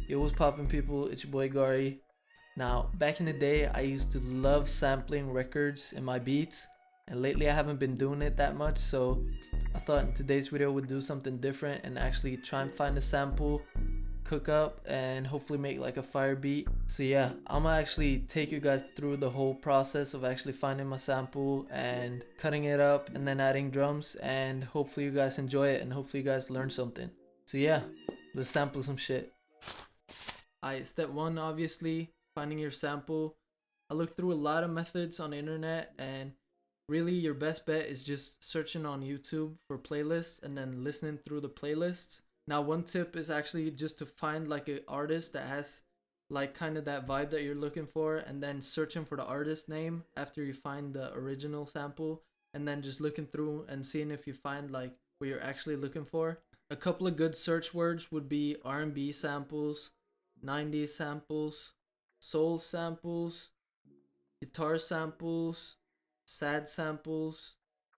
Yo, what's poppin', people? It's your boy Gary. Now, back in the day, I used to love sampling records in my beats, and lately I haven't been doing it that much, so I thought in today's video we'd do something different and actually try and find a sample, cook up, and hopefully make like a fire beat. So yeah, I'm gonna actually take you guys through the whole process of actually finding my sample and cutting it up and then adding drums, and hopefully you guys enjoy it and hopefully you guys learn something. So yeah, let's sample some shit. Alright, step one, obviously, finding your sample. I looked through a lot of methods on the internet, and really your best bet is just searching on YouTube for playlists and then listening through the playlists. Now, one tip is actually just to find like an artist that has like kind of that vibe that you're looking for, and then searching for the artist name after you find the original sample, and then just looking through and seeing if you find like what you're actually looking for. A couple of good search words would be R&B samples, 90s samples, soul samples, guitar samples, sad samples,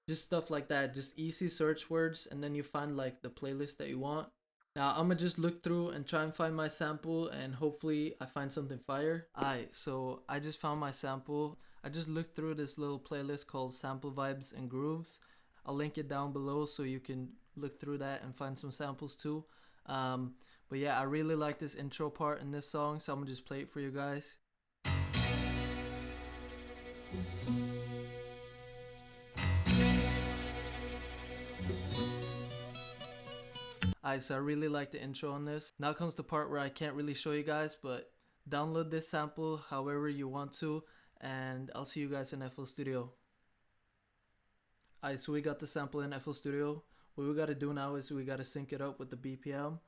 just stuff like that. Just easy search words, and then you find like the playlist that you want. Now I'm gonna just look through and try and find my sample, and hopefully I find something fire. Alright, so I just found my sample. I just looked through this little playlist called Sample Vibes and Grooves. I'll link it down below so you can look through that and find some samples too. But yeah, I really like this intro part in this song, so I'm gonna just play it for you guys. Alright, so I really like the intro on this. Now comes the part where I can't really show you guys, but download this sample however you want to, and I'll see you guys in FL Studio. Alright, so we got the sample in FL Studio. What we gotta do now is we gotta sync it up with the BPM.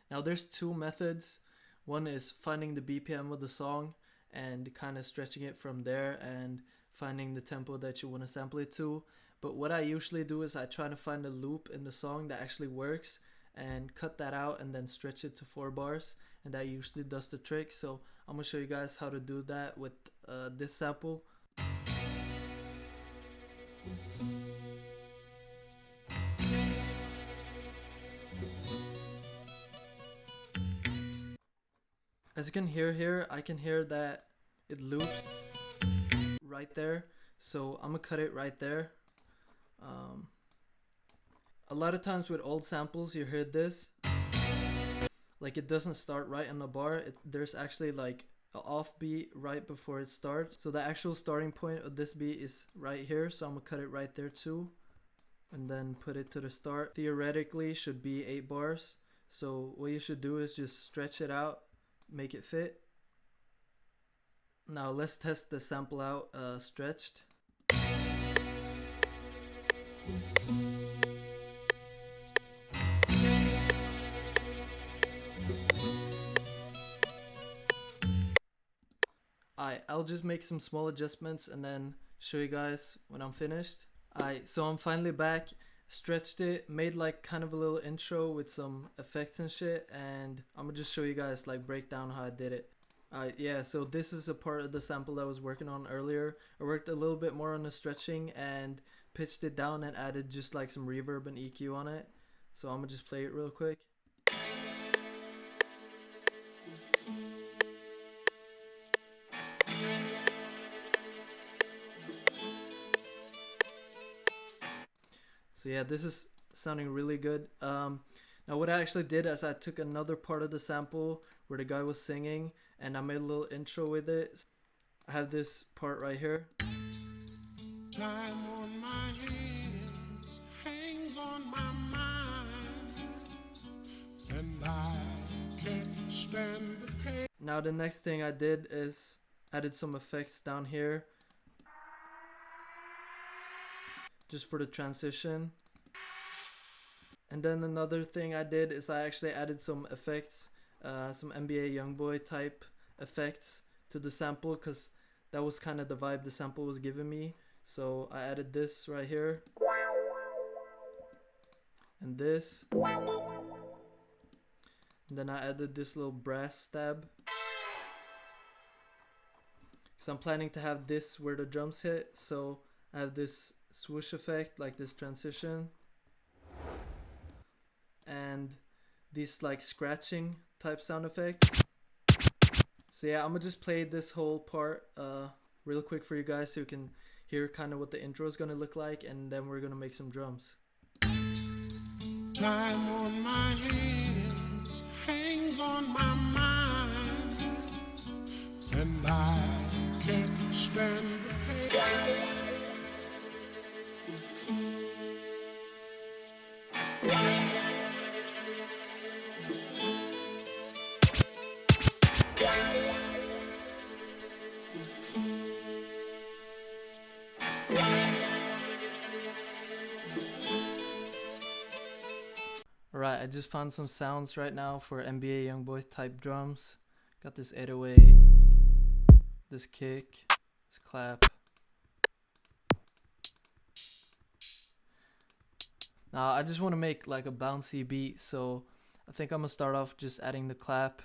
Now there's two methods. One is finding the BPM of the song and kind of stretching it from there and finding the tempo that you want to sample it to. But what I usually do is I try to find a loop in the song that actually works and cut that out and then stretch it to 4 bars, and that usually does the trick. So I'm gonna show you guys how to do that with this sample. As you can hear here, I can hear that it loops right there, so I'm gonna cut it right there. A lot of times with old samples you hear this, like it doesn't start right on the bar. There's actually like an off beat right before it starts, so the actual starting point of this beat is right here, so I'm gonna cut it right there too and then put it to the start. Theoretically should be 8 bars, so what you should do is just stretch it out, make it fit. Now let's test the sample out stretched. Alright, I'll just make some small adjustments and then show you guys when I'm finished. Alright, so I'm finally back. Stretched it, made like kind of a little intro with some effects and shit, and I'm gonna just show you guys like break down how I did it. Alright, yeah, so this is a part of the sample that I was working on earlier. I worked a little bit more on the stretching and pitched it down and added just like some reverb and EQ on it. So I'm gonna just play it real quick. So yeah, this is sounding really good. Now what I actually did is I took another part of the sample where the guy was singing and I made a little intro with it. I have this part right here. Time on my hands hangs on my mind, and I can't stand the pain. Now the next thing I did is added some effects down here just for the transition. And then another thing I did is I actually added some effects, some NBA YoungBoy type effects to the sample, because that was kind of the vibe the sample was giving me. So I added this right here and this, and then I added this little brass stab, because I'm planning to have this where the drums hit. So I have this swoosh effect, like this transition, and this like scratching type sound effects. So yeah, I'm gonna just play this whole part real quick for you guys so you can hear kind of what the intro is gonna look like, and then we're gonna make some drums. Time on my hands hangs on my mind, and I can't stand the pain. Alright, I just found some sounds right now for NBA YoungBoy type drums. Got this 808, this kick, this clap. Now I just want to make like a bouncy beat, so I think I'm gonna start off just adding the clap.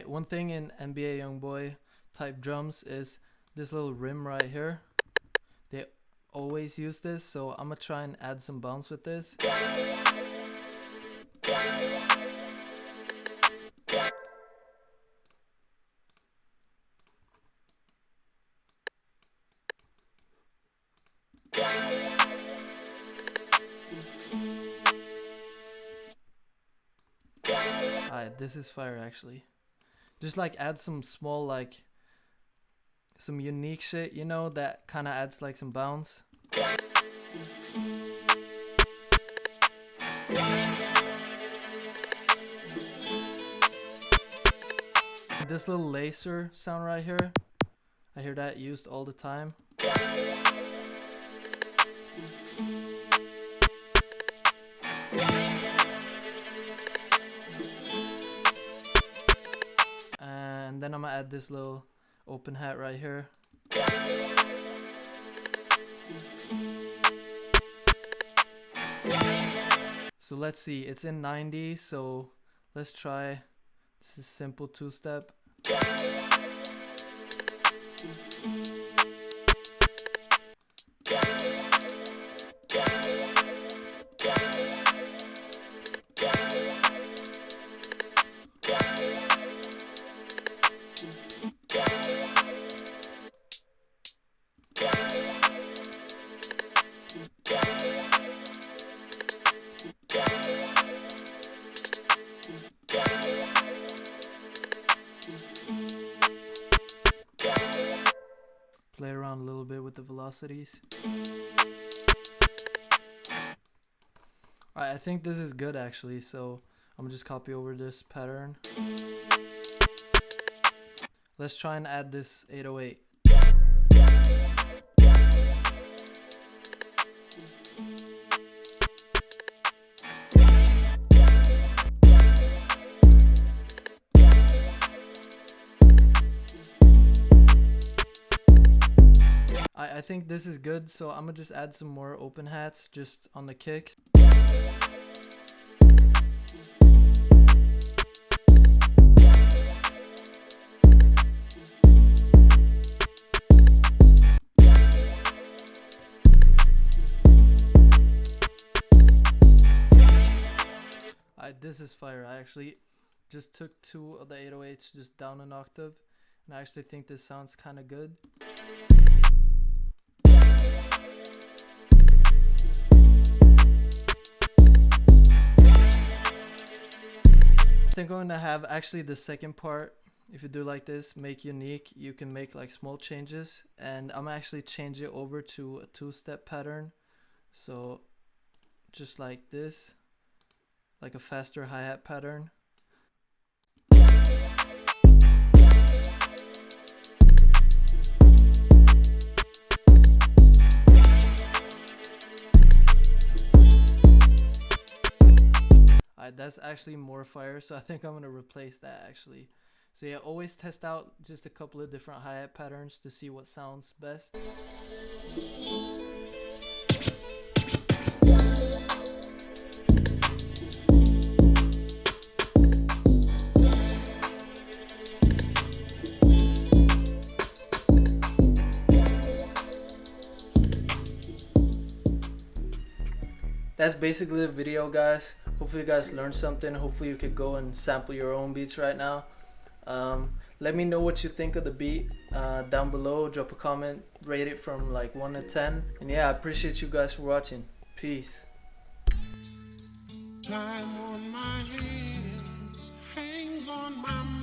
One thing in NBA YoungBoy type drums is this little rim right here. They always use this, so I'm gonna try and add some bounce with this. Alright, this is fire actually. Just like add some small, like some unique shit, you know, that kind of adds like some bounce. This little laser sound right here, I hear that used all the time. And then I'm gonna add this little open hat right here. So let's see, it's in 90, so let's try this is simple two-step. Play around a little bit with the velocities. Alright, I think this is good actually, so I'm gonna just copy over this pattern. Let's try and add this 808. I think this is good, so I'm gonna just add some more open hats just on the kicks. This is fire. I actually just took 2 of the 808s just down an octave, and I actually think this sounds kind of good. I think I'm going to have actually the second part. If you do like this, make unique, you can make like small changes, and I'm actually change it over to a 2-step pattern, so just like this, like a faster hi-hat pattern. That's actually more fire, so I think I'm gonna replace that actually. So yeah, always test out just a couple of different hi-hat patterns to see what sounds best. that's basically the video, guys. Hopefully you guys learned something. Hopefully you could go and sample your own beats right now. Let me know what you think of the beat down below. Drop a comment, rate it from like 1 to 10. And yeah, I appreciate you guys for watching. Peace. Time on my hands hangs on my mind.